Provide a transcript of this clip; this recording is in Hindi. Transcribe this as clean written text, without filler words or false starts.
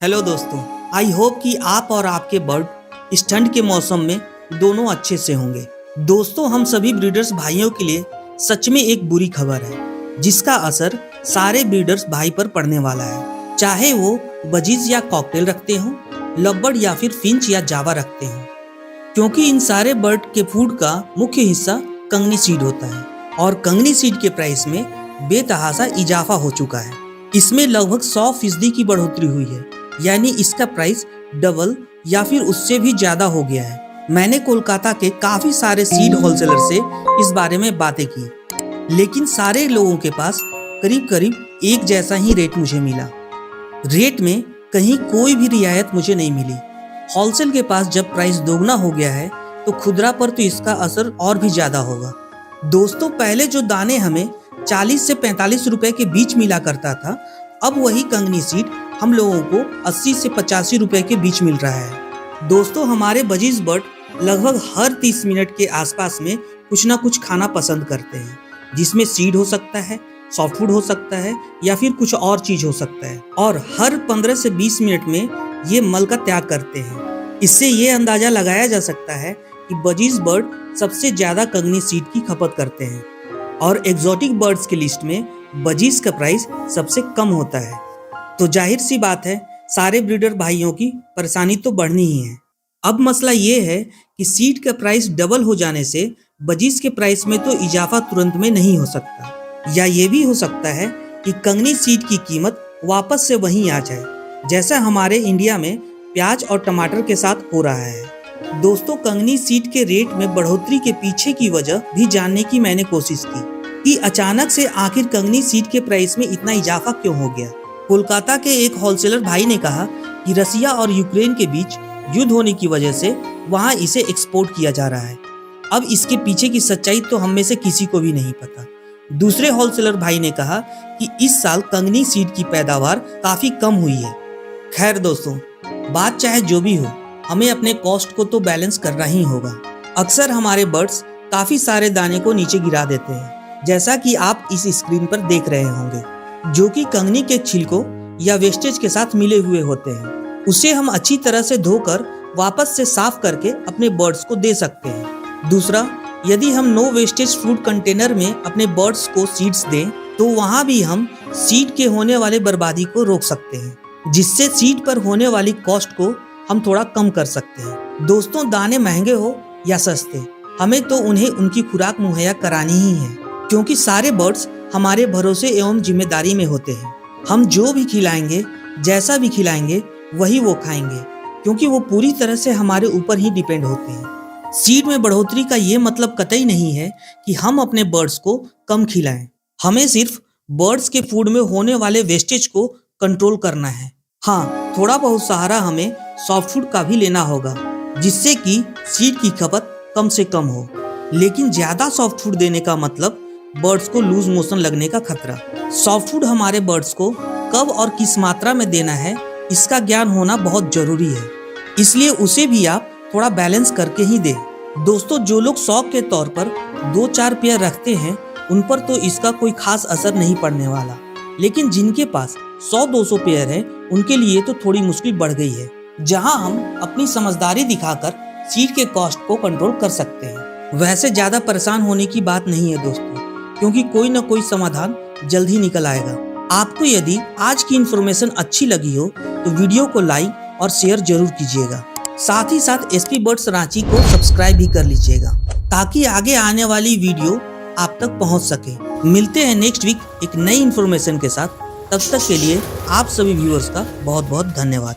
हेलो दोस्तों, आई होप कि आप और आपके बर्ड इस ठंड के मौसम में दोनों अच्छे से होंगे। दोस्तों, हम सभी ब्रीडर्स भाइयों के लिए सच में एक बुरी खबर है जिसका असर सारे ब्रीडर्स भाई पर पड़ने वाला है। चाहे वो बजीज या कॉकटेल रखते हो, लवबर्ड या फिर फिंच या जावा रखते हो, क्योंकि इन सारे बर्ड के फूड का मुख्य हिस्सा कंगनी सीड होता है और कंगनी सीड के प्राइस में बेतहाशा इजाफा हो चुका है। इसमें लगभग 100% की बढ़ोतरी हुई है, यानी इसका प्राइस डबल या फिर उससे भी ज्यादा हो गया है। मैंने कोलकाता के काफी सारे सीड होलसेलर से इस बारे में बातें की, लेकिन सारे लोगों के पास करीब करीब एक जैसा ही रेट मुझे मिला। रेट में कहीं कोई भी रियायत मुझे नहीं मिली। होलसेल के पास जब प्राइस दोगुना हो गया है तो खुदरा पर तो इसका असर और भी ज्यादा होगा। दोस्तों, पहले जो दाने हमें 40 से 45 रुपए के बीच मिला करता था, अब वही कंगनी सीड हम लोगों को 80 से 85 रुपए के बीच मिल रहा है। दोस्तों, हमारे बजीज बर्ड लगभग हर 30 मिनट के आसपास में कुछ ना कुछ खाना पसंद करते हैं, जिसमें सीड हो सकता है, सॉफ्टवुड हो सकता है या फिर कुछ और चीज हो सकता है, और हर 15 से 20 मिनट में ये मल का त्याग करते हैं। इससे ये अंदाजा लगाया जा सकता है कि बजीज बर्ड सबसे ज्यादा कंगनी सीड की खपत करते हैं, और एग्जॉटिक बर्ड्स की लिस्ट में बजीज का प्राइस सबसे कम होता है। तो जाहिर सी बात है, सारे ब्रीडर भाइयों की परेशानी तो बढ़नी ही है। अब मसला ये है कि सीड का प्राइस डबल हो जाने से बजीज के प्राइस में तो इजाफा तुरंत में नहीं हो सकता, या ये भी हो सकता है कि कंगनी सीड की कीमत वापस से वहीं आ जाए, जैसा हमारे इंडिया में प्याज और टमाटर के साथ हो रहा है। दोस्तों, कंगनी सीड के रेट में बढ़ोतरी के पीछे की वजह भी जानने की मैंने कोशिश की कि अचानक से आखिर कंगनी सीड के प्राइस में इतना इजाफा क्यों हो गया। कोलकाता के एक होलसेलर भाई ने कहा कि रसिया और यूक्रेन के बीच युद्ध होने की वजह से वहां इसे एक्सपोर्ट किया जा रहा है। अब इसके पीछे की सच्चाई तो हम में से किसी को भी नहीं पता। दूसरे होलसेलर भाई ने कहा कि इस साल कंगनी सीड की पैदावार काफी कम हुई है। खैर दोस्तों, बात चाहे जो भी हो, हमें अपने कॉस्ट को तो बैलेंस करना ही होगा। अक्सर हमारे बर्ड्स काफी सारे दाने को नीचे गिरा देते हैं, जैसा कि आप इस स्क्रीन पर देख रहे होंगे, जो कि कंगनी के छिलकों या वेस्टेज के साथ मिले हुए होते हैं। उसे हम अच्छी तरह से धोकर वापस से साफ करके अपने बर्ड्स को दे सकते हैं। दूसरा, यदि हम नो वेस्टेज फूड कंटेनर में अपने बर्ड्स को सीड्स दें तो वहां भी हम सीड के होने वाले बर्बादी को रोक सकते हैं, जिससे सीड पर होने वाली कॉस्ट को हम थोड़ा कम कर सकते हैं। दोस्तों, दाने महंगे हो या सस्ते, हमें तो उन्हें उनकी खुराक मुहैया करानी ही है, क्योंकि सारे बर्ड्स हमारे भरोसे एवं जिम्मेदारी में होते हैं। हम जो भी खिलाएंगे, जैसा भी खिलाएंगे, वही वो खाएंगे, क्योंकि वो पूरी तरह से हमारे ऊपर ही डिपेंड होते हैं। सीड में बढ़ोतरी का ये मतलब कतई नहीं है कि हम अपने बर्ड्स को कम खिलाएं। हमें सिर्फ बर्ड्स के फूड में होने वाले वेस्टेज को कंट्रोल करना है। हाँ, थोड़ा बहुत सहारा हमें सॉफ्टवुड का भी लेना होगा, जिससे कि सीड की खपत कम से कम हो। लेकिन ज्यादा सॉफ्टवुड देने का मतलब बर्ड्स को लूज मोशन लगने का खतरा। सॉफ्टवुड हमारे बर्ड्स को कब और किस मात्रा में देना है, इसका ज्ञान होना बहुत जरूरी है, इसलिए उसे भी आप थोड़ा बैलेंस करके ही दें। दोस्तों, जो लोग शौक के तौर पर 2-4 पेयर रखते हैं, उन पर तो इसका कोई खास असर नहीं पड़ने वाला, लेकिन जिनके पास 100-200 पेयर है, उनके लिए तो थोड़ी मुश्किल बढ़ गई है, जहां हम अपनी समझदारी दिखाकर सीड के कॉस्ट को कंट्रोल कर सकते हैं। वैसे ज्यादा परेशान होने की बात नहीं है दोस्तों, क्योंकि कोई ना कोई समाधान जल्द ही निकल आएगा। आपको यदि आज की इन्फॉर्मेशन अच्छी लगी हो तो वीडियो को लाइक और शेयर जरूर कीजिएगा। साथ ही साथ एसपी बर्ड्स रांची को सब्सक्राइब भी कर लीजिएगा, ताकि आगे आने वाली वीडियो आप तक पहुंच सके। मिलते हैं नेक्स्ट वीक एक नई इन्फॉर्मेशन के साथ। तब तक के लिए आप सभी व्यूअर्स का बहुत बहुत धन्यवाद।